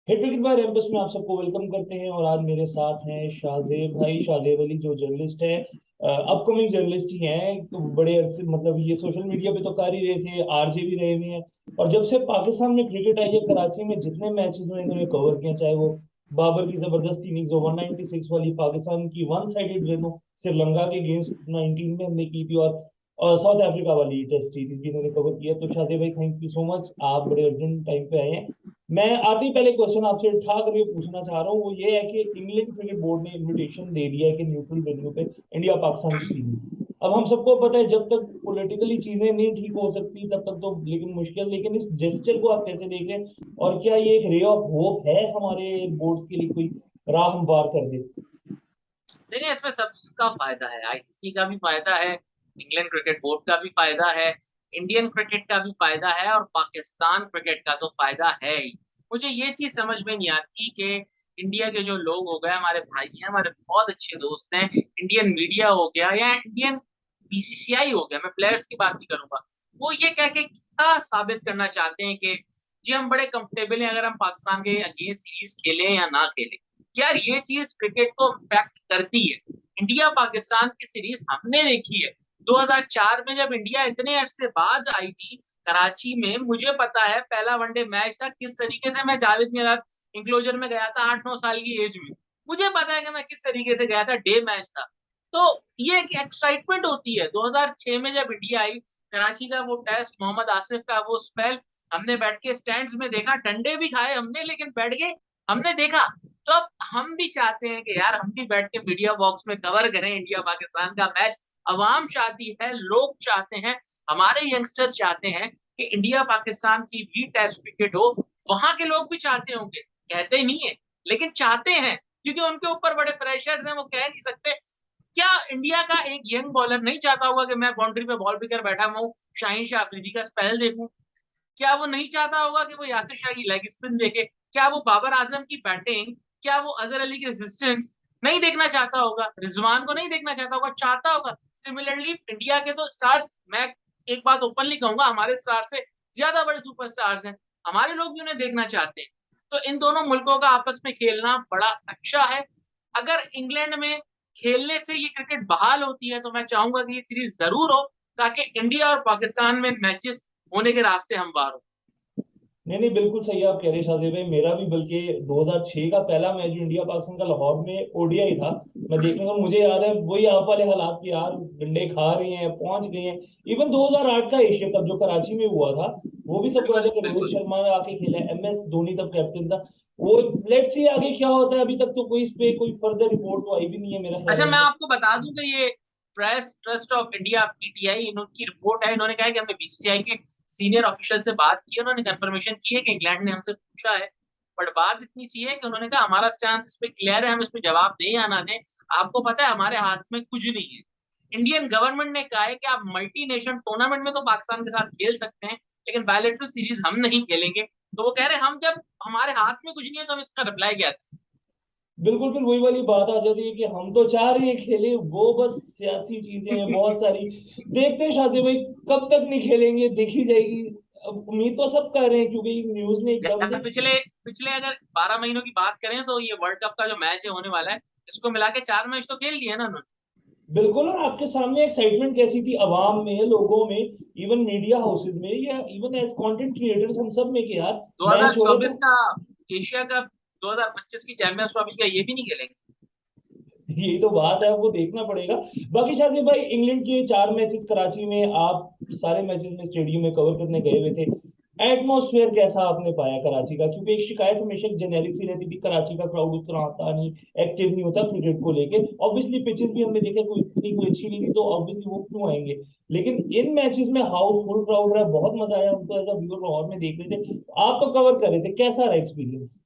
Hit wicket bye रैंपस में आप सबको वेलकम करते हैं। और आज मेरे साथ हैं शाहजेब भाई, शाहजेब अली, जो जर्नलिस्ट है, अपकमिंग जर्नलिस्ट ही हैं। तो बड़े अरसे मतलब ये सोशल मीडिया पे तो कर ही रहे थे, आरजे भी रहे हुए हैं। और जब से पाकिस्तान में क्रिकेट आई है, कराची में जितने मैचेस में इन्होंने कवर किया, चाहे वो बाबर की जबरदस्त इनिंग्स हो 196 वाली, पाकिस्तान की वन साइडेड रन हो श्रीलंका के अगेंस्ट 19 में हमने की थी, और साउथ अफ्रीका वाली टेस्ट सीरीज भी इन्होंने कवर किया। तो शाहजेब भाई, थैंक यू सो मच, आप बड़े अर्जेंट टाइम पे आए हैं। मैं आते ही पहले क्वेश्चन आपसे उठा करके पूछना चाह रहा हूँ, वो ये है कि इंग्लैंड क्रिकेट बोर्ड ने इनविटेशन दे दिया है कि न्यूट्रल वेन्यू पे इंडिया पाकिस्तान की सीरीज। अब हम सबको पता है, जब तक पॉलिटिकली चीजें नहीं ठीक हो सकती तब तक तो लेकिन मुश्किल, लेकिन इस जेस्चर को आप कैसे देख रहे हैं, और क्या ये एक रे ऑफ होप है हमारे बोर्ड के लिए, कोई राह हमवार कर दे? देखिए, इसमें सबका फायदा है। आईसीसी का भी फायदा है, इंग्लैंड क्रिकेट बोर्ड का भी फायदा है, इंडियन क्रिकेट का भी फायदा है और पाकिस्तान क्रिकेट का तो फायदा है ही। मुझे ये चीज समझ में नहीं आती कि इंडिया के जो लोग हो गए, हमारे भाई हैं, हमारे बहुत अच्छे दोस्त हैं, इंडियन मीडिया हो गया या इंडियन बीसीसीआई हो गया, मैं प्लेयर्स की बात नहीं करूंगा, वो ये कह के क्या साबित करना चाहते हैं कि जी हम बड़े कंफर्टेबल हैं अगर हम पाकिस्तान के अगेंस्ट सीरीज खेलें या ना खेलें। यार, ये चीज क्रिकेट को इम्पैक्ट करती है। इंडिया पाकिस्तान की सीरीज हमने देखी है 2004 में, जब इंडिया इतने अरसे बाद आई थी कराची में। मुझे पता है पहला वनडे मैच था, किस तरीके से मैं जावेद मिराज इंक्लोजर में गया था 8-9 साल की एज में। मुझे पता है कि मैं किस तरीके से गया था, डे मैच था। तो ये एक एक्साइटमेंट होती है। 2006 में जब इंडिया आई, कराची का वो टेस्ट, मोहम्मद आसिफ का वो स्पेल, हमने बैठ के स्टैंड्स में देखा, डंडे भी खाए हमने, लेकिन बैठ के हमने देखा। तो अब हम भी चाहते हैं कि यार हम भी बैठ के मीडिया बॉक्स में कवर करें इंडिया पाकिस्तान का मैच। अवाम चाहती है, लोग चाहते हैं, हमारे यंगस्टर्स चाहते हैं कि इंडिया पाकिस्तान की भी टेस्ट क्रिकेट हो। वहां के लोग भी चाहते होंगे, कहते ही नहीं है, लेकिन चाहते हैं, क्योंकि उनके ऊपर बड़े प्रेशर्स हैं, वो कह नहीं सकते। क्या इंडिया का एक यंग बॉलर नहीं चाहता होगा कि मैं बाउंड्री पे बॉल पिकर बैठा हूँ, शाहीन शाह अफरीदी का स्पेल देखूं? क्या वो नहीं चाहता होगा कि वो यासिर शाह की लेग स्पिन देखे? क्या वो बाबर आजम की बैटिंग, क्या वो अजहर अली की रेजिस्टेंस नहीं देखना चाहता होगा? रिजवान को नहीं देखना चाहता होगा? चाहता होगा। सिमिलरली इंडिया के तो स्टार्स, मैं एक बात ओपनली कहूंगा, हमारे स्टार से ज्यादा बड़े सुपरस्टार्स हैं, हमारे लोग भी उन्हें देखना चाहते हैं। तो इन दोनों मुल्कों का आपस में खेलना बड़ा अच्छा है। अगर इंग्लैंड में खेलने से ये क्रिकेट बहाल होती है तो मैं चाहूंगा कि ये सीरीज जरूर हो, ताकि इंडिया और पाकिस्तान में मैचेस होने के रास्ते हमवार हो। नहीं नहीं, बिल्कुल सही आप कह रहे हैं शाहजेब भाई। मेरा भी बल्कि 2006 का पहला मैच जो इंडिया पाकिस्तान का लाहौर में ओडीआई था, मैं देखने का, मुझे याद है वही आप वाले हालात के, यार डंडे खा रहे हैं, पहुंच गए हैं। इवन 2008 का एशिया कप जो कराची में हुआ था, वो भी सबको याद बिल्कुल है कि रोहित बिल्कुल। शर्मा आके खेला, एमएस धोनी तब कैप्टन था। वो लेट्स सी आगे क्या होता है, अभी तक तो कोई इस पे कोई फर्दर रिपोर्ट तो आई भी नहीं है मेरा ख्याल अच्छा, है। मैं आपको बता दूं कि ये press trust of India PTI, इनकी रिपोर्ट है। इन्होंने कहा है कि हमने बीसीसीआई के सीनियर ऑफिशियल से बात की, उन्होंने कंफर्मेशन की है कि इंग्लैंड ने हमसे पूछा है। बट बात इतनी सी है कि उन्होंने कहा हमारा स्टैंड इस पे क्लियर है, हम इस पे जवाब दें या ना दें, आपको पता है हमारे हाथ में कुछ नहीं है। इंडियन गवर्नमेंट ने कहा है कि आप मल्टी नेशन टूर्नामेंट में तो पाकिस्तान के साथ खेल सकते हैं, लेकिन बायलैटरल सीरीज हम नहीं खेलेंगे। तो वो कह रहे हैं हम जब हमारे हाथ में कुछ नहीं है तो हम इसका रिप्लाई क्या दें? बिल्कुल, फिर वही वाली बात आ जाती है कि हम तो चाह रहे हैं खेले, वो बस सियासी चीजें हैं बहुत सारी। देखते हैं शादी भाई, कब तक नहीं खेलेंगे देखी जाएगी। अब उम्मीद तो सब कर रहे हैं, क्योंकि न्यूज ने एकदम यार, से। पिछले पिछले अगर 12 महीनों की बात करें तो ये वर्ल्ड कप का जो मैच है होने वाला है, इसको मिला के 4 मैच तो खेल लिए ना उन्होंने। बिल्कुल, और आपके सामने एक्साइटमेंट कैसी थी अवाम में, लोगों में, इवन मीडिया हाउसेज में, या इवन एज कंटेंट क्रिएटर्स, हम सब में, कि यार मैच हो रहा है 2024 तो। का एशिया कप, 2025 की चैंपियंस ट्रॉफी का ये भी नहीं खेलेंगे। यही तो बात है, आपको देखना पड़ेगा। बाकी शादी भाई, इंग्लैंड के 4 मैचेस कराची में, आप सारे मैचेस में स्टेडियम में कवर करने गए हुए थे। एटमोस्फेयर कैसा आपने पाया कराची का? क्योंकि एक शिकायत हमेशा जेनेरिक सी रहती थी, कराची का क्राउड उस तरह आता नहीं, एक्टिव नहीं होता क्रिकेट को लेके। ऑब्वियसली पिचेस भी हमने देखा कोई इतनी कोई अच्छी नहीं थी, तो ऑब्वियसली वो क्यों आएंगे। लेकिन इन मैचेस में हाउस फुल क्राउड रहा, बहुत मजा आया हमको एज अ व्यूअर, लाहौर में देख रहे थे। आप तो कवर कर रहे थे, कैसा रहा experience?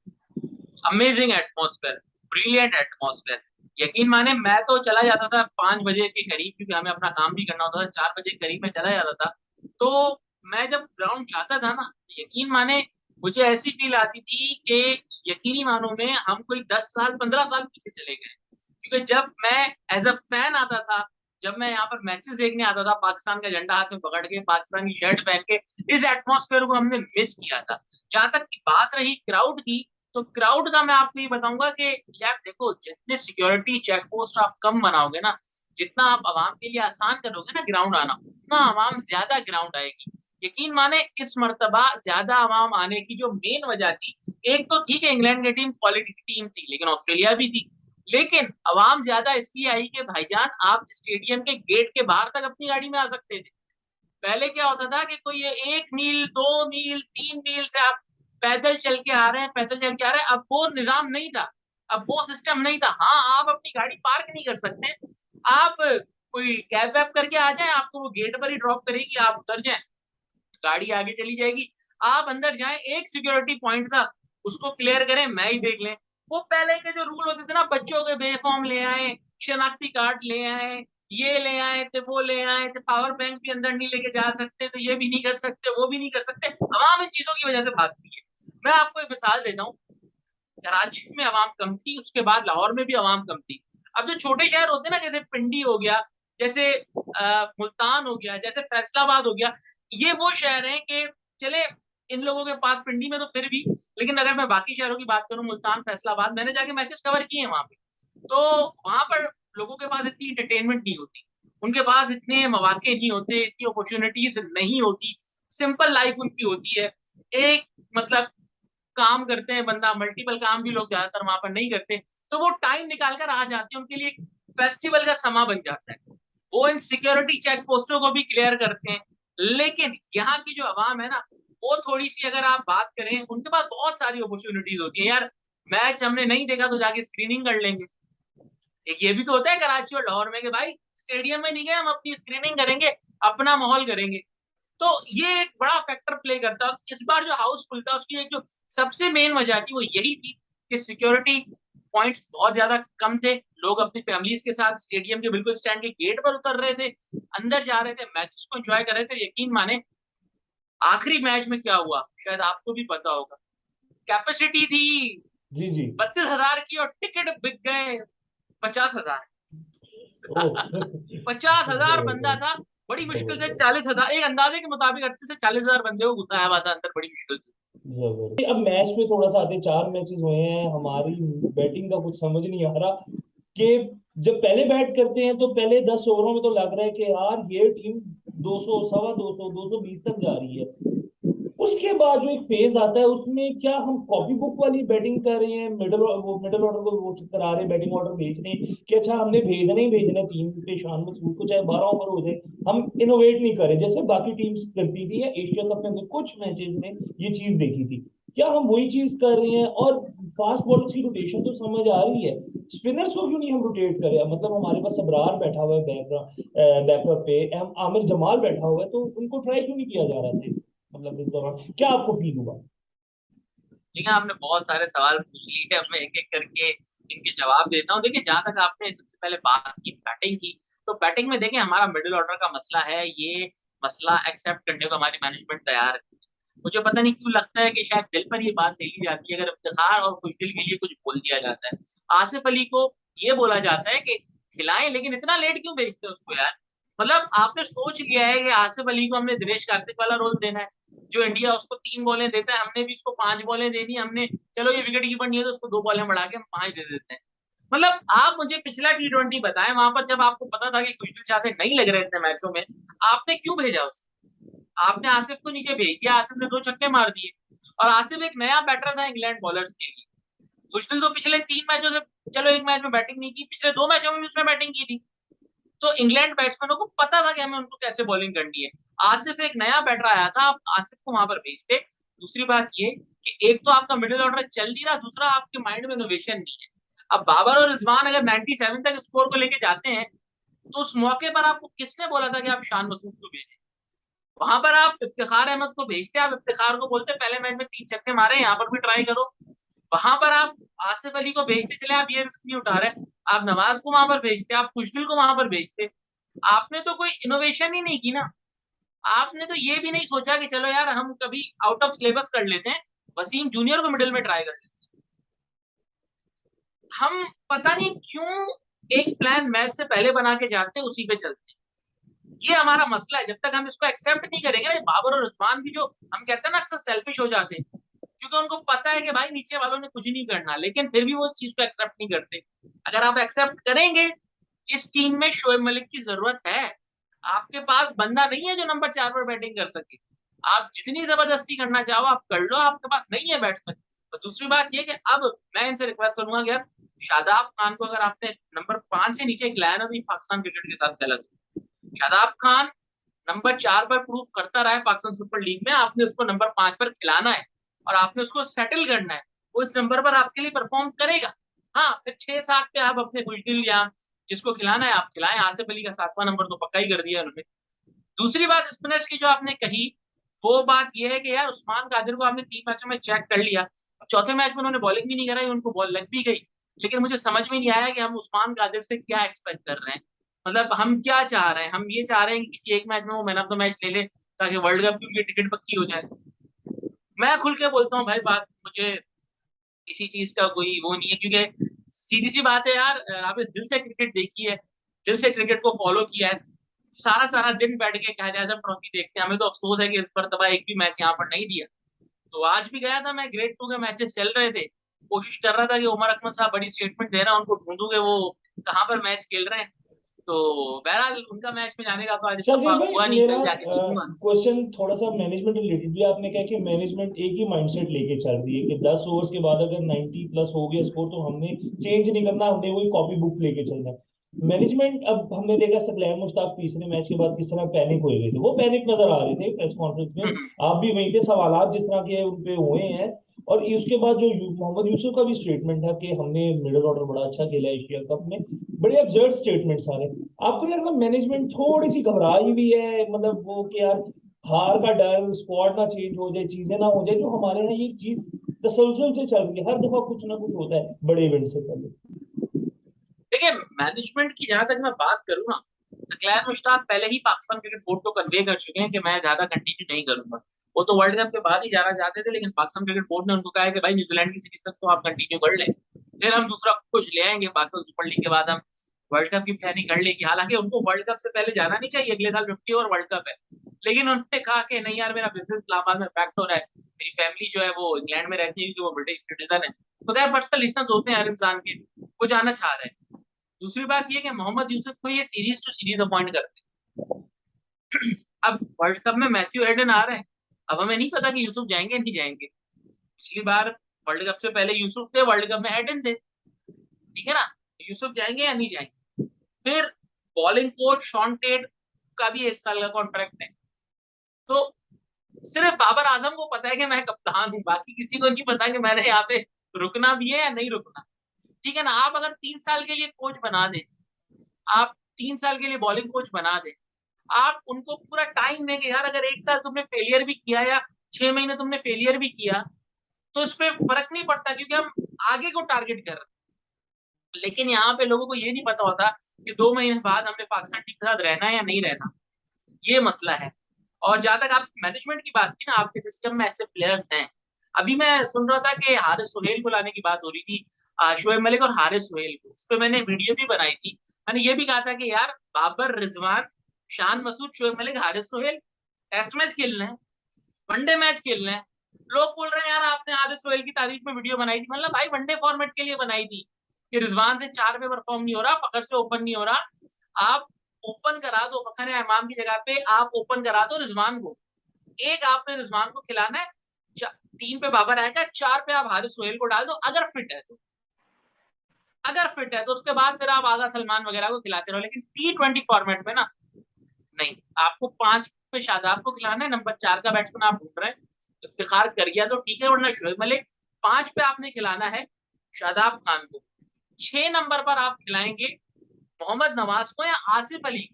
Amazing atmosphere, brilliant atmosphere. यकीन माने, मैं तो चला जाता था 5 बजे के करीब, क्योंकि हमें अपना काम भी करना होता था। 4 बजे के करीब में चला जाता था। तो मैं जब ग्राउंड जाता था ना, यकीन माने, मुझे ऐसी फील आती थी कि यकीनी मानो में हम कोई 10 साल 15 साल पीछे चले गए। क्योंकि जब मैं एज अ फैन आता था, जब मैं यहाँ पर मैचेस देखने आता था, पाकिस्तान का झंडा हाथ में पकड़ के, पाकिस्तान की शर्ट पहन के, इस एटमॉस्फेयर को हमने मिस किया था। जहां तक की बात रही क्राउड की, तो क्राउड का मैं आपको ये बताऊंगा कि यार देखो, जितने सिक्योरिटी चेक पोस्ट आप कम बनाओगे ना, जितना आप आवाम के लिए आसान करोगे ना ग्राउंड आना, उतना आवाम ज्यादा ग्राउंड आएगी। यकीन माने इस मर्तबा ज्यादा आवाम आने की जो मेन वजह थी, एक तो ठीक है इंग्लैंड की टीम क्वालिटी की टीम थी, लेकिन ऑस्ट्रेलिया भी थी, लेकिन आवाम ज्यादा इसलिए आई कि भाईजान आप स्टेडियम के गेट के बाहर तक अपनी गाड़ी में आ सकते थे। पहले क्या होता था कि कोई ये 1 मील 2 मील 3 मील से आप पैदल चल के आ रहे हैं, पैदल चल के आ रहे हैं, अब वो निजाम नहीं था, अब वो सिस्टम नहीं था। हाँ, आप अपनी गाड़ी पार्क नहीं कर सकते, आप कोई कैब वैब करके आ जाए, आपको वो गेट पर ही ड्रॉप करेगी, आप उतर जाए, गाड़ी आगे चली जाएगी, आप अंदर जाएं। एक सिक्योरिटी पॉइंट था, उसको क्लियर करें, मैं ही देख लें। वो पहले के जो रूल होते थे ना, बच्चों के बेफॉर्म ले आए, शनाख्ती कार्ड ले आए, ये ले आए थे, वो ले आए थे, पावर बैंक भी अंदर नहीं लेके जा सकते, तो ये भी नहीं कर सकते, वो भी नहीं कर सकते, आवाम इन चीजों की वजह से भागती है। मैं आपको एक मिसाल देता हूँ, कराची में आवाम कम थी, उसके बाद लाहौर में भी आवाम कम थी। अब जो छोटे शहर होते हैं ना, जैसे पिंडी हो गया, जैसे मुल्तान हो गया, जैसे फैसलाबाद हो गया, ये वो शहर हैं कि चले इन लोगों के पास पिंडी में तो फिर भी, लेकिन अगर मैं बाकी शहरों की बात करूं, मुल्तान फैसलाबाद, मैंने जाके मैचेस कवर किए हैं वहां पे, तो वहां पर लोगों के पास इतनी एंटरटेनमेंट नहीं होती, उनके पास इतने मौके नहीं होते, इतनी अपॉर्चुनिटीज नहीं होती, सिंपल लाइफ उनकी होती है। एक मतलब काम करते हैं बंदा, मल्टीपल काम भी लोग ज्यादातर वहां पर नहीं करते, तो वो टाइम निकाल कर आ जाते हैं, उनके लिए एक फेस्टिवल का समा बन जाता है, वो इन सिक्योरिटी चेक पोस्टों को भी क्लियर करते हैं। लेकिन यहाँ की जो आवाम है ना, वो थोड़ी सी अगर आप बात करें, उनके पास बहुत सारी अपॉर्चुनिटीज होती है यार, मैच हमने नहीं देखा तो जाके स्क्रीनिंग कर लेंगे। एक ये भी तो होता है कराची और लाहौर में कि भाई स्टेडियम में नहीं गए, हम अपनी स्क्रीनिंग करेंगे, अपना माहौल करेंगे। तो ये एक बड़ा फैक्टर प्ले करता है। इस बार जो हाउसफुल था, उसकी एक जो सबसे मेन वजह थी वो यही थी कि सिक्योरिटी पॉइंट्स बहुत ज्यादा कम थे, लोग अपनी फैमिलीज के साथ स्टेडियम के बिल्कुल स्टैंड के गेट पर उतर रहे थे, अंदर जा रहे थे, मैचेस को एंजॉय कर रहे थे। यकीन माने आखिरी मैच में क्या हुआ, शायद आपको भी पता होगा, कैपेसिटी थी जी जी। 32,000 की और टिकट बिक गए 50,000। ओह 50,000 बंदा था, जबरदस्त। बड़ी मुश्किल से जबरदस्त। 40,000, एक अंदाजे के मुताबिक 38 से 40,000 बंदे को घुसाया हुआ था अंदर, बड़ी मुश्किल से। जबरदस्त। अब मैच में थोड़ा सा आते, 4 मैचेस हुए हैं, हमारी बैटिंग का कुछ समझ नहीं आ रहा कि जब पहले बैट करते हैं तो पहले 10 ओवरों में तो लग रहा है कि यार ये टीम 200 सवा 200 220 तक जा रही है। उसके बाद जो एक फेज आता है उसमें क्या हम कॉपी बुक वाली बैटिंग कर रहे हैं, मिडिल ऑर्डर को वो करा रहे हैं, बैटिंग ऑर्डर भेज रहे हैं कि अच्छा हमने भेजना ही भेजना है टीम पे शान मसूद को, चाहे 12 ओवर हो जाए, हम इनोवेट नहीं करें जैसे बाकी टीम्स करती थी, या एशिया कप में कुछ मैचेस में ये चीज देखी थी। क्या हम वही चीज कर रहे हैं? और फास्ट बॉलर्स की रोटेशन तो समझ आ रही है, स्पिनर्स को क्यों नहीं हम रोटेट करें? मतलब हमारे पास सबरार बैठा हुआ है बैकअप पे, आमिर जमाल बैठा हुआ है, तो उनको ट्राई क्यों नहीं किया जा रहा था मतलब इस दौरान? क्या आपको फील हुआ? ठीक है, आपने बहुत सारे सवाल पूछ लिए, अब मैं एक एक करके इनके जवाब देता हूँ। देखिए, जहां तक आपने सबसे पहले बात की बैटिंग की, तो बैटिंग में देखिए हमारा मिडिल ऑर्डर का मसला है, ये मसला एक्सेप्ट करने को हमारी मैनेजमेंट तैयार है। मुझे पता नहीं क्यों लगता है कि शायद दिल पर ये बात ले ली जाती है अगर इफ्तिखार और खुशदिल के लिए कुछ बोल दिया जाता है। आसिफ अली को ये बोला जाता है कि खिलाएं, लेकिन इतना लेट क्यों भेजते हैं उसको यार? मतलब आपने सोच लिया है कि आसिफ अली को हमने दिनेश कार्तिक वाला रोल देना है, जो इंडिया उसको 3 बॉलें देता है, हमने भी इसको 5 बॉलें देनी, हमने चलो ये विकेट कीपर नहीं है तो उसको 2 बॉलें बढ़ा के हम 5 दे देते हैं। मतलब आप मुझे पिछला T20 बताएं, वहां पर जब आपको पता था कि खुशदिल चाहते नहीं लग रहे इतने मैचों में, आपने क्यों भेजा उसको? आपने आसिफ को नीचे भेज दिया, आसिफ ने 2 छक्के मार दिए, और आसिफ एक नया बैटर था इंग्लैंड बॉलर्स के लिए। खुशदिल तो पिछले 3 मैचों से, चलो एक मैच में बैटिंग नहीं की, पिछले 2 मैचों में भी उसने बैटिंग की थी, तो इंग्लैंड बैट्समैनों को पता था कि हमें उनको कैसे बॉलिंग करनी है। आसिफ एक नया बैटर आया था, आप आसिफ को वहां पर भेजते। दूसरी बात ये कि एक तो आपका मिडिल ऑर्डर चल नहीं रहा, दूसरा आपके माइंड में इनोवेशन नहीं है। अब बाबर और रिजवान अगर 97 तक स्कोर को लेके जाते हैं, तो उस मौके पर आपको किसने बोला था कि आप शान मसूद को भेजें? वहां पर आप इफ्तिखार अहमद को भेजते, आप इफ्तिखार को बोलते पहले मैच में 3 छक्के मारे, यहाँ पर भी ट्राई करो। वहां पर आप आसिफ अली को भेजते, चले आप ये रिस्क नहीं उठा रहे, आप नवाज को वहां पर भेजते, आप खुशदिल को वहां पर भेजते। आपने तो कोई इनोवेशन ही नहीं की ना। आपने तो ये भी नहीं सोचा कि चलो यार हम कभी आउट ऑफ सिलेबस कर लेते हैं, वसीम जूनियर को मिडिल में ट्राई कर लेते हैं। हम पता नहीं क्यों एक प्लान मैच से पहले बना के जाते हैं, उसी पे चलते हैं। ये हमारा मसला है, जब तक हम इसको एक्सेप्ट नहीं करेंगे ना, बाबर और उस्मान भी जो हम कहते हैं ना अक्सर सेल्फिश हो जाते हैं, क्योंकि उनको पता है कि भाई नीचे वालों ने कुछ नहीं करना, लेकिन फिर भी वो इस चीज को एक्सेप्ट नहीं करते। अगर आप एक्सेप्ट करेंगे, इस टीम में शोएब मलिक की जरूरत है। आपके पास बंदा नहीं है जो नंबर 4 पर बैटिंग कर सके। आप जितनी जबरदस्ती करना चाहो आप कर लो, आपके पास नहीं है बैट्समैन। तो दूसरी बात ये कि अब मैं इनसे रिक्वेस्ट करूंगा कि यार शादाब खान को अगर आपने नंबर 5 से नीचे खिलाया ना, तो ये पाकिस्तान क्रिकेट के साथ गलत है। शादाब खान नंबर 4 पर प्रूव करता रहा है पाकिस्तान सुपर लीग में, आपने उसको नंबर 5 पर खिलाना है और आपने उसको सेटल करना है। वो इस नंबर पर आपके लिए परफॉर्म करेगा। हाँ, फिर 6-7 पे आप अपने खुशदिल या जिसको खिलाना है आप खिलाएं। आसिफ अली का 7वां नंबर तो पक्का ही कर दिया उन्होंने। दूसरी बात स्पिनर्स की जो आपने कही, वो बात ये है कि यार उस्मान कादिर को आपने 3 मैचों में चेक कर लिया, चौथे मैच में उन्होंने बॉलिंग भी नहीं कराई, उनको बॉल लग भी गई। लेकिन मुझे समझ में नहीं आया कि हम उस्मान कादिर से क्या एक्सपेक्ट कर रहे हैं। मतलब हम क्या चाह रहे हैं? हम ये चाह रहे हैं कि किसी एक मैच में वो मैन ऑफ द मैच ले ले ताकि वर्ल्ड कप की उनकी टिकट पक्की हो जाए। मैं खुल के बोलता हूँ भाई, बात मुझे किसी चीज का कोई वो नहीं है, क्योंकि सीधी सी बात है यार, आप इस दिल से क्रिकेट देखी है, दिल से क्रिकेट को फॉलो किया है, सारा सारा दिन बैठ के कायदे आजम ट्रॉफी देखते हैं। हमें तो अफसोस है कि इस पर तबाह एक भी मैच यहाँ पर नहीं दिया। तो आज भी गया था मैं, ग्रेड 2 के मैचेस चल रहे थे, कोशिश कर रहा था कि उमर अकमद साहब बड़ी स्टेटमेंट दे रहा है, उनको ढूंढूं कि वो कहाँ पर मैच खेल रहे हैं। तो बहरहाल उनका मैच में जाने का तो आज शाजिब इत्तेफाक भाई, हुआ नहीं, मेरा कल जाके देखूंगा। क्वेश्चन थोड़ा सा मैनेजमेंट रिलेटेड भी। आपने कहा कि मैनेजमेंट एक ही माइंडसेट लेके चल रही है कि 10 ओवर्स के बाद अगर 90 प्लस हो गया स्कोर तो हमने चेंज नहीं करना, हमने वही कॉपी बुक लेके चलना है। मैनेजमेंट, अब हमने देखा सकलैन मुश्ताक तीसरे मैच के बाद किस तरह पैनिक हुए थे, वो पैनिक नजर आ रहे थे प्रेस कॉन्फ्रेंस में। आप भी वहीं थे, सवालात जिस तरह के उन पे हुए हैं। और उसके बाद जो मोहम्मद यूसुफ का भी स्टेटमेंट था कि हमने मिडिल ऑर्डर बड़ा अच्छा खेला एशिया कप में, बड़े अब्सर्ड स्टेटमेंट्स आ रहे हैं। आपको नहीं लगता मैनेजमेंट थोड़ी सी घबराई हुई है, मतलब वो कि यार हार का डर, स्क्वाड ना चेंज हो जाए, चीजें ना हो जाए, जो हमारे यहाँ ये चीज तसलसल से चल रही है, हर दफा कुछ ना कुछ होता है बड़े इवेंट से पहले। देखिए, मैनेजमेंट की जहां तक मैं बात करूँ ना, सकलैन मुश्ताक पहले ही पाकिस्तान क्रिकेट बोर्ड को कन्वे कर चुके हैं कि मैं ज्यादा कंटिन्यू नहीं करूंगा। वो तो वर्ल्ड कप के बाद ही जाना चाहते थे, लेकिन पाकिस्तान क्रिकेट बोर्ड ने उनको कहा है कि भाई न्यूजीलैंड की सीरीज तक तो आप कंटिन्यू कर लें, फिर हम दूसरा कुछ ले आएंगे, पाकिस्तान सुपर लीग के बाद हम वर्ल्ड कप की प्लानिंग कर लेंगे। हालांकि उनको वर्ल्ड कप से पहले जाना नहीं चाहिए, अगले साल 50 और वर्ल्ड कप है। लेकिन उन्होंने कहा कि नहीं यार, मेरा बिजनेस इस्लामाबाद में फैक्ट हो रहा है, मेरी फैमिली जो है वो इंग्लैंड में रहती है क्योंकि वो ब्रिटिश सिटीजन है। तो खैर पर्सनल रीजन होते हैं हर इंसान के, वो जाना चाह रहे हैं। दूसरी बात ये कि मोहम्मद यूसुफ को ये सीरीज टू सीरीज अपॉइंट करते हैं। अब वर्ल्ड कप में मैथ्यू हेडन आ रहे हैं, अब हमें नहीं पता कि यूसुफ जाएंगे नहीं जाएंगे। पिछली बार वर्ल्ड कप से पहले यूसुफ थे, वर्ल्ड कप में हेडन थे, ठीक है ना? यूसुफ जाएंगे या नहीं जाएंगे? फिर बॉलिंग कोच शॉन टेट का भी 1 साल का कॉन्ट्रैक्ट है। तो सिर्फ बाबर आजम को पता है कि मैं कप्तान हूँ, बाकी किसी को नहीं पता कि मैंने यहाँ पे रुकना भी है या नहीं रुकना। ठीक है ना? आप अगर 3 साल के लिए कोच बना दें, आप 3 साल के लिए बॉलिंग कोच बना दें, आप उनको पूरा टाइम देंगे यार, अगर 1 साल तुमने फेलियर भी किया या 6 महीने तुमने फेलियर भी किया, तो उस पर फर्क नहीं पड़ता, क्योंकि हम आगे को टारगेट कर रहे हैं। लेकिन यहाँ पे लोगों को ये नहीं पता होता कि 2 महीने बाद हमने पाकिस्तान टीम के साथ रहना है या नहीं रहना। ये मसला है। और जहां तक आप मैनेजमेंट की बात की ना, आपके सिस्टम में ऐसे प्लेयर्स हैं। अभी मैं सुन रहा था कि हारिस सुहेल को लाने की बात हो रही थी, शोएब मलिक और हारिस सुहेल को, उस पर मैंने वीडियो भी बनाई थी। मैंने ये भी कहा था कि यार बाबर रिजवान, शान मसूद, शोएब मलिक, हारिस सुहेल टेस्ट मैच खेलना है, वनडे मैच खेलना है। लोग बोल रहे हैं यार आपने हारिस सोहेल की तारीफ में वीडियो बनाई थी, मतलब भाई वनडे फॉर्मेट के लिए बनाई थी कि रिजवान से 4 पे परफॉर्म नहीं हो रहा, फखर से ओपन नहीं हो रहा, आप ओपन करा दो फखर या इमाम की जगह पे, आप ओपन करा दो रिजवान को। एक आपने रिजवान को खिलाना है, 3 पे बाबर आएगा, 4 पे आप हारिस सोहेल को डाल दो अगर फिट है तो। अगर फिट है तो उसके बाद फिर आप आगा सलमान वगैरह को खिलाते रहो। लेकिन T20 फॉर्मेट में ना, नहीं, आपको 5 पे शादाब को खिलाना है, नंबर 4 का बैट्समैन आप ढूंढ रहे हैं, इफ्तिखार कर गया तो ठीक है, वरना शोएब मलिक। 5 पे आपने खिलाना है शादाब खान को, 6 नंबर पर आप खिलाएंगे मोहम्मद नवाज को या आसिफ अली।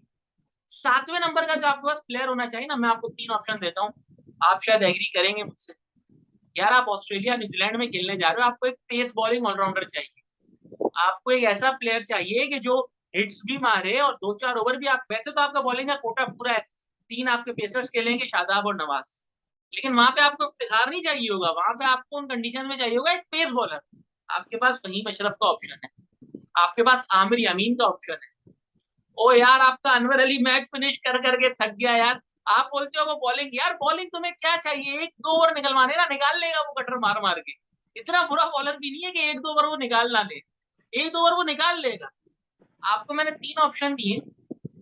7वें नंबर का जो आपके पास प्लेयर होना चाहिए ना, मैं आपको 3 ऑप्शन देता हूँ, आप शायद एग्री करेंगे मुझसे। यार आप ऑस्ट्रेलिया न्यूजीलैंड में खेलने जा रहे हो, आपको एक पेस बॉलिंग ऑलराउंडर चाहिए। आपको एक ऐसा प्लेयर चाहिए कि जो हिट्स भी मारे और 2-4 ओवर भी। आप वैसे तो आपका बॉलिंग का कोटा पूरा है, 3 आपके पेसर्स खेलेंगे, शादाब और नवाज, लेकिन वहां पे आपको इफ्तिखार नहीं चाहिए होगा, वहां पे आपको उन कंडीशन में चाहिए होगा एक पेस बॉलर। आपके पास फहीम अशरफ का ऑप्शन है, आपके पास आमिर यामीन का ऑप्शन है। ओ यार, आपका अनवर अली मैच फिनिश कर करके थक गया यार, आप बोलते हो वो बॉलिंग, यार बॉलिंग तुम्हें क्या चाहिए, 1-2 ओवर निकलवाने ना, निकाल लेगा वो कटर मार मार के। इतना बुरा बॉलर भी नहीं है कि 1-2 ओवर वो निकाल ना ले, 1-2 ओवर वो निकाल लेगा। आपको मैंने 3 ऑप्शन दिए,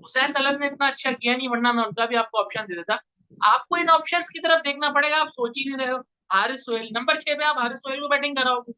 हुसैन तलब ने इतना अच्छा किया नहीं, वरना मैं उनका भी आपको ऑप्शन दे देता। आपको इन ऑप्शंस की तरफ देखना पड़ेगा, आप सोच ही नहीं रहे हो। हारिस सोहेल नंबर 6 पे, आप हारिस सोहेल को बैटिंग कराओगे।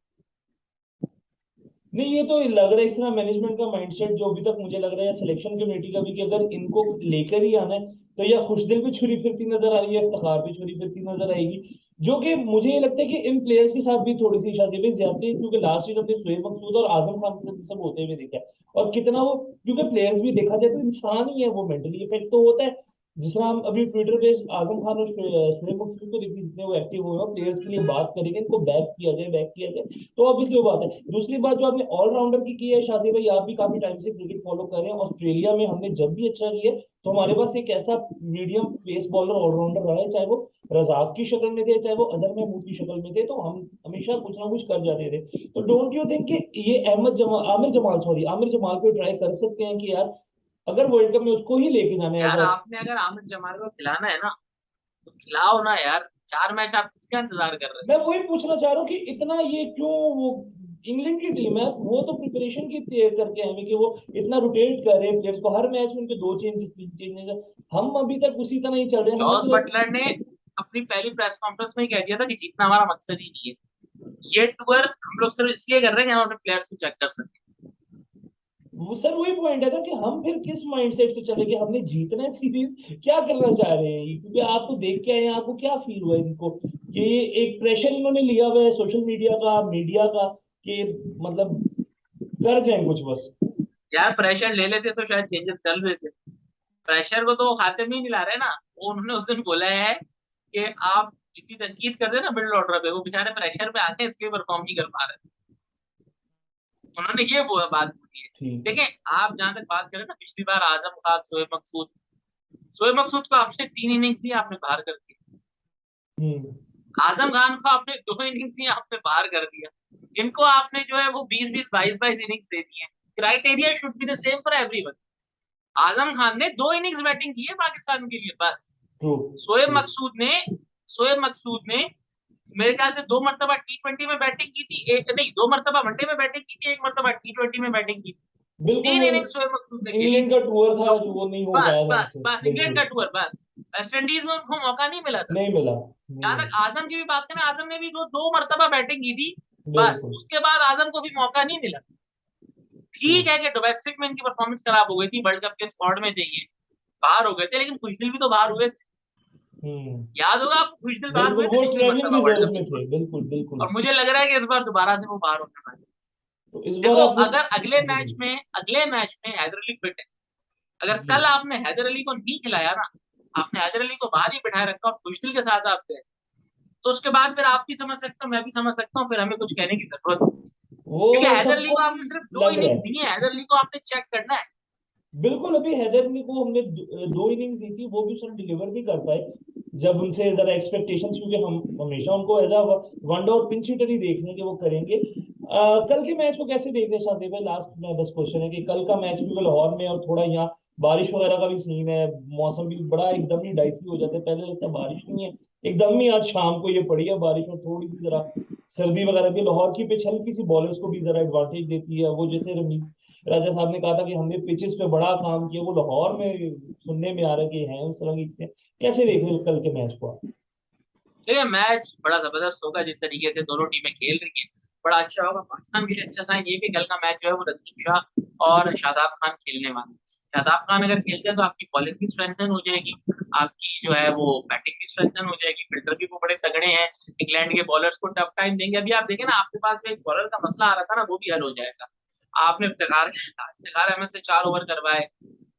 नहीं, ये तो लग रहा है इस तरह मैनेजमेंट का माइंडसेट जो अभी तक मुझे लग रहा है, या सिलेक्शन कमेटी का भी, कि अगर इनको लेकर ही आना है तो या खुशदिल भी छुरी फिरती नजर आ रही है, इफ्तिखार भी छुरी फिरती नजर आएगी। जो कि मुझे ये लगता है कि इन प्लेयर्स के साथ भी थोड़ी सी शादी ज्यादा है, क्योंकि लास्ट ईयर हमने शोएब मकसूद और आजम खान के साथ सब होते हुए देखा है। और कितना वो, क्योंकि प्लेयर्स भी देखा जाए तो इंसान ही है, वो मेंटली इफेक्ट तो होता है। जिस तरह हम अभी ट्विटर पे आजम खान और शोएब मकसूद को देखिए, जितने वो एक्टिव हुए हैं प्लेयर्स के लिए बात करेंगे, इनको बैक किया जाए, तो ऑब्वियसली वो बात है। दूसरी बात जो आपने ऑलराउंडर की है शादी भाई, आप भी काफी टाइम से क्रिकेट फॉलो कर रहे हैं, ऑस्ट्रेलिया में हमने जब भी अच्छा किया तो हमारे पास एक ऐसा मीडियम पेस बॉलर ऑलराउंडर रहा है, चाहे वो रजाक की शक्ल में थे, चाहे वो अजहर महमूद की शक्ल में थे, तो हम हमेशा कुछ ना कुछ कर जाते थे। तो डोंट यू थिंक कि ये आमिर जमाल को ट्राई कर सकते हैं कि यार अगर वर्ल्ड कप में उसको ही लेके जाना है यार एज। आपने अगर आमिर जमाल को खिलाना है ना, तो खिलाओ ना यार, 4 मैच आप किसका इंतजार कर रहे मैं वही पूछना चाह रहा हूँ कि इतना ये क्यों, वो इंग्लैंड की टीम है, वो तो प्रिपरेशन की करके आए हैं कि वो इतना रोटेट कर रहे हैं प्लेयर्स को, हर मैच में उनके 2 चेंजेस 3 चेंजेस। हम अभी तक उसी तरह ही चल रहे हैं, हो। हमें जॉस तो बटलर ने अपनी पहली प्रेस कॉन्फ्रेंस में ही कह दिया था कि जीतना हमारा मकसद ही नहीं है, ये टूर हम लोग सिर्फ इसलिए कर रहे हैं कि हम अपने प्लेयर्स को चेक कर सकें। वो सर वही पॉइंट है ना कि हम फिर किस माइंडसेट से चले, कि हमने जीतना है सीरीज, क्या करना चाह रहे हैं, क्योंकि आपको देख के आए हैं, आपको क्या फील हुआ है इनको कि ये एक प्रेशर इन्होंने लिया हुआ है सोशल मीडिया का, मीडिया का, कि मतलब कर जाए कुछ बस। यार प्रेशर ले लेते तो शायद चेंजेस कर लेते, प्रेशर को तो वो खाते में ही नहीं ला रहे ना। वो उन्होंने उस दिन बोला है कि आप जितनी तनकीद करते हैं ना मिडिल ऑर्डर पे, वो बेचारे प्रेशर पे आते हैं इसलिए परफॉर्म नहीं कर पा रहे। उन्होंने ये वो बात बोली है। ठीक है। देखें, आप जहां तक बात करें ना, पिछली बार आजम खान, शोएब मकसूद को आपने 3 इनिंग्स दी, आपने बाहर कर दिया। हम्म। आजम खान को आपने 2 इनिंग्स दी, आपने बाहर कर दिया। इनको आपने जो है वो 20-20, 22-22 इनिंग्स दे दी है। Criteria should be the same for everyone. Azam Khan ने 2 इनिंग्स बैटिंग की है पाकिस्तान के लिए बस। ट्रू। शोएब ट्रू। मकसूद ने शोएब मकसूद ने मेरे ख्याल से 2 मरतबा T20 में बैटिंग की थी, एक नहीं, 2 मरतबा वनडे में बैटिंग की थी, 1 मरतबा T20 में बैटिंग की थी। बिल्कुल। तीन वो इनिंग्स शोएब मकसूद ने खेली इंग्लैंड थी। का टूर था तो जो वो नहीं हो बस पाया था बस हमसे, बस इंग्लैंड बिल्कुल। का टूर बस। वेस्ट इंडीज में उनको मौका नहीं मिला था। नहीं मिला। जहां तक आजम की भी बात करें, आजम ने भी 2 मरतबा बैटिंग की थी, बस बिल्कुल। उसके बाद आजम को भी मौका नहीं मिला। ट्रू। ठीक है कि डोमेस्टिक में इनकी परफॉर्मेंस खराब हो गई थी, वर्ल्ड कप के स्क्वाड में थे ये, बाहर हो गए थे, लेकिन खुशदिल भी तो बाहर हुए थे। हम्म। याद होगा आपको, खुशदिल बाहर बिल्कुल, हुए थे वो पिछली ट्रेवलिंग मरतबा वर्ल्ड रिजर्व कप के में स्क्वाड। थे, बिल्कुल बिल्कुल। और मुझे लग रहा है कि इस बार दोबारा से वो बाहर होने वाले। तो इस बार देखो, आपने। अगर बिल्कुल। अगले मैच में हैदर अली फिट है, अगर जी। कल आपने हैदर अली को नहीं खिलाया ना, आपने हैदर अली को बाहर ही बिठाए रखा और खुशदिल के साथ आप गए, तो उसके बाद फिर आप भी समझ सकते हो, मैं भी समझ सकता हूँ, फिर हमें कुछ कहने की जरूरत नहीं। क्योंकि वो हैदर अली सबको को आपने सिर्फ दो लग रहा इनिंग्स है। दी है, हैदर अली को आपने चेक करना है। बिल्कुल, अभी हैदर अली को हमने 2 इनिंग्स दी थी, वो भी उसने डिलीवर नहीं कर पाए। जब उनसे जरा एक्सपेक्टेशंस, क्योंकि हम हमेशा उनको एज अ वनडे और पिंच हिटर ही देख रहे हैं कि वो करेंगे। कल के मैच को कैसे देख रहे हैं शादी भाई, लास्ट में बस क्वेश्चन है कि कल का मैच, क्योंकि लाहौर में और थोड़ा यहाँ बारिश वगैरह का भी सीन है, मौसम भी बड़ा एकदम ही डाइसी हो जाता है, पहले लगता है बारिश नहीं है, एकदम ही आज शाम को ये पड़ी है बारिश, और थोड़ी सी जरा सर्दी वगैरह भी, लाहौर की पिच हल्की सी बॉलर्स को भी जरा एडवांटेज देती है। वो जैसे रमीज राजा साहब ने कहा था कि हमने पिचेस पे बड़ा काम किया, वो लाहौर में सुनने में आ रहा है कि हैं उस तरह की चीजें। कैसे देख रहे हो कल के मैच को आप? देखिए, मैच बड़ा जबरदस्त होगा, जिस तरीके से दोनों टीमें खेल रही हैं बड़ा अच्छा होगा। पाकिस्तान के लिए अच्छा साइन ये कि कल का मैच जो है वो नसीम शाह और शादाब खान खेलने वाले हैं। शादाब खान अगर खेलते हैं तो आपकी बॉलिंग भी स्ट्रेंथन हो जाएगी, आपकी जो है वो बैटिंग भी स्ट्रेंथन हो जाएगी, फिल्डर भी वो बड़े तगड़े हैं, इंग्लैंड के बॉलर्स को टफ टाइम देंगे। अभी आप देखें ना, आपके पास जो एक बॉलर का मसला आ रहा था ना, वो भी हल हो जाएगा। आपने इफ्तिखार अहमद से 4 ओवर करवाए,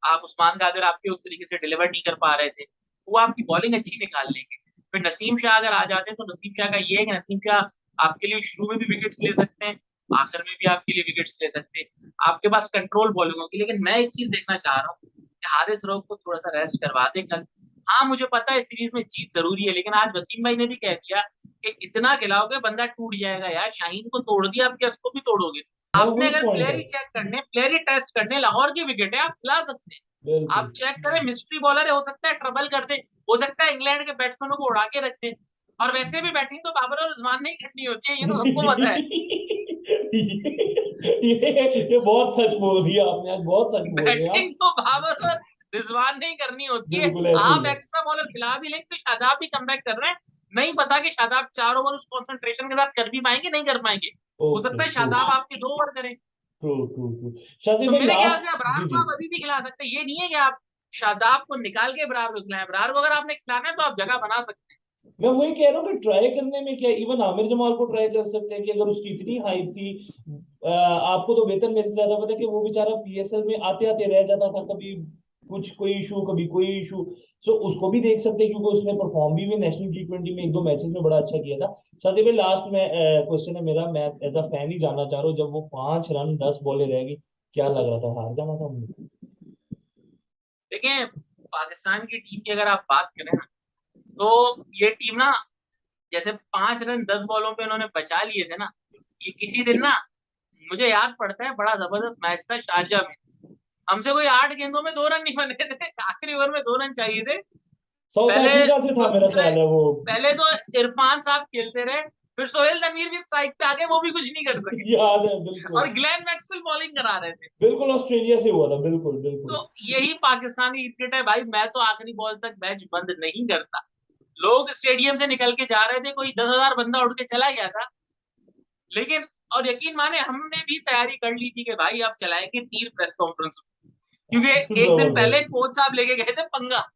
आप उस्मान कादिर आपके उस तरीके से डिलीवर नहीं कर पा रहे थे, वो आपकी बॉलिंग अच्छी निकाल लेंगे। फिर नसीम शाह अगर आ जाते हैं, तो नसीम शाह का ये है कि नसीम शाह आपके लिए शुरू में भी विकेट्स ले सकते हैं, आखिर में भी आपके लिए विकेट्स ले सकते हैं, आपके पास कंट्रोल बॉलिंग होगी। लेकिन मैं एक चीज देखना चाह रहा हूँ कि हारिस रऊफ को थोड़ा सा रेस्ट करवा दे कल। हाँ, मुझे पता है सीरीज में जीत जरूरी है, लेकिन आज वसीम भाई ने भी कह दिया कि इतना खिलाओगे बंदा टूट जाएगा। यार शाहीन को तोड़ दिया, अब क्या उसको भी तोड़ोगे? हाँ आपने वही अगर पॉइंट प्लेयर है। ही चेक करने, प्लेयर ही टेस्ट करने, लाहौर की विकेट है, आप खिला सकते हैं। बिल्कुल। आप चेक करें, मिस्ट्री बॉलर है, हो सकता है ट्रबल कर दे, हो सकता है इंग्लैंड के बैट्समैनों को उड़ा के रख दे। और वैसे भी बैटिंग तो बाबर और रिजवान ने ही करनी होती है, ये तो सबको पता है। ये बहुत सच बोल दिया आपने, आज बहुत सच बोल रहे हैं बैटिंग आप। तो बाबर और रिजवान ने ही करनी होती है। बिल्कुल ऐसे ही आप है। एक्स्ट्रा बॉलर खिला भी लेंगे तो शादाब भी कमबैक कर रहे हैं, नहीं पता कि शादाब 4 ओवर उस कंसंट्रेशन के साथ कर भी पाएंगे, नहीं कर पाएंगे। हो ओके सकता है ट्रू। शादाब आपके 2 ओवर करें। True true true. शादी तो भाई मेरे ख्याल लास्ट। से अबरार जी को जी। आप अभी भी खिला सकते हैं, ये नहीं है कि आप शादाब को निकाल के अबरार को खिलाएं। अबरार को अगर आपने खिलाना है तो आप जगह बना सकते हैं। मैं वही कह रहा हूँ कि ट्राई करने में क्या, इवन आमिर जमाल को ट्राई कर सकते हैं कि अगर उसकी इतनी हाइप थी। आपको तो बेहतर मेरे से ज्यादा पता है कि वो बेचारा पीएसएल में आते आते रह जाता था, कभी कुछ कोई इशू कभी कोई इशू। सो उसको भी देख सकते हैं क्योंकि उसने परफॉर्म भी नेशनल T20 में 1-2 मैचेस में बड़ा अच्छा किया था। साथ ही लास्ट में क्वेश्चन है मेरा, मैं एज अ फैन ही जानना चाह रहा हूँ, जब वो 5 रन 10 बॉलें रह गई, क्या लग रहा था, हार जाना था हमने? देखिए, पाकिस्तान की टीम की अगर आप बात करें ना, तो ये टीम ना, जैसे 5 रन 10 बॉलों पे उन्होंने बचा लिए थे ना, ये किसी दिन ना, मुझे याद पड़ता है बड़ा जबरदस्त मैच था शारजा में। हमसे कोई 8 गेंदों में 2 रन नहीं बने थे, आखिरी ओवर में 2 रन चाहिए थे। साउथ पहले अफ्रीका से था मेरा दूसरे ख्याल है वो। पहले तो इरफान साहब खेलते रहे, फिर सोहेल तनवीर भी स्ट्राइक पे आ गए, वो भी कुछ नहीं कर सके। याद है बिल्कुल। और ग्लेन मैक्सवेल बॉलिंग करा रहे थे। बिल्कुल ऑस्ट्रेलिया से हुआ था, बिल्कुल बिल्कुल। तो यही पाकिस्तानी क्रिकेट है भाई, मैं तो आखिरी बॉल तक मैच बंद नहीं करता। लोग स्टेडियम से निकल के जा रहे थे, कोई 10,000 बंदा उठ के चला गया था, लेकिन और यकीन माने हमने भी तैयारी कर ली थी कि भाई अब चलाएंगे तीर प्रेस कॉन्फ्रेंस, क्योंकि एक दिन पहले जबरदस्त। कोच साहब लेके गए थे पंगा।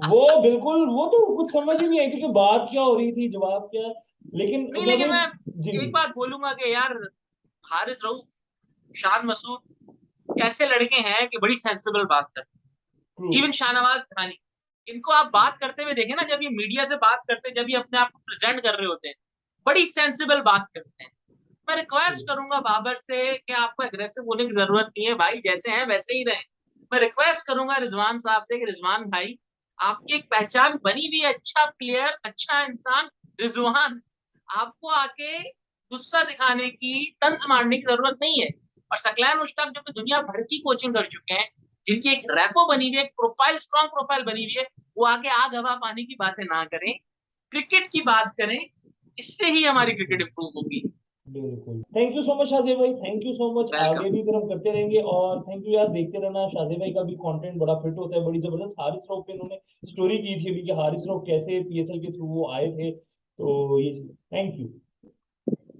वो बिल्कुल, वो तो कुछ समझ ही नहीं आई क्योंकि बात क्या हो रही थी, जवाब क्या। लेकिन नहीं, जब लेकिन मैं एक। जी जी। एक बात बोलूंगा कि यार, हारिस रऊफ, शान मसूद ऐसे लड़के हैं कि बड़ी सेंसिबल बात करते ट्रू। हैं। इवन शाहनवाज धानी, इनको आप बात करते हुए देखे ना, जब ये मीडिया से बात करते हैं, जब ये अपने आप को प्रेजेंट कर रहे होते हैं, बड़ी सेंसिबल बात करते हैं। मैं ट्रू। रिक्वेस्ट करूंगा बाबर से कि आपको एग्रेसिव होने की जरूरत नहीं है भाई, जैसे हैं वैसे ही रहें। मैं रिक्वेस्ट करूंगा रिजवान साहब से कि रिजवान भाई, आपकी एक पहचान बनी हुई है, अच्छा प्लेयर, अच्छा इंसान, रिजवान, आपको आके गुस्सा दिखाने की, तंज मारने की जरूरत नहीं है। और सकलैन मुश्ताक जो कि दुनिया भर की कोचिंग कर चुके हैं, जिनकी एक रैपो बनी हुई है, एक प्रोफाइल, स्ट्रॉन्ग प्रोफाइल बनी हुई है, वो आके आग हवा पानी की बातें ना करें, क्रिकेट की बात करें। इससे ही हमारी क्रिकेट बिल्कुल इंप्रूव होगी। बिल्कुल। Thank you so much Shajib भाई, थैंक यू सो मच, आगे वेलकम। भी फिर हम करते रहेंगे। और थैंक यू यार, देखते रहना, शाजिब भाई का भी कंटेंट बड़ा फिट होता है, बड़ी जबरदस्त। हारिस रऊफ पे इन्होंने स्टोरी की थी अभी कि हारिस रऊफ कैसे पीएसएल के थ्रू वो आए थे, तो ये। Thank you.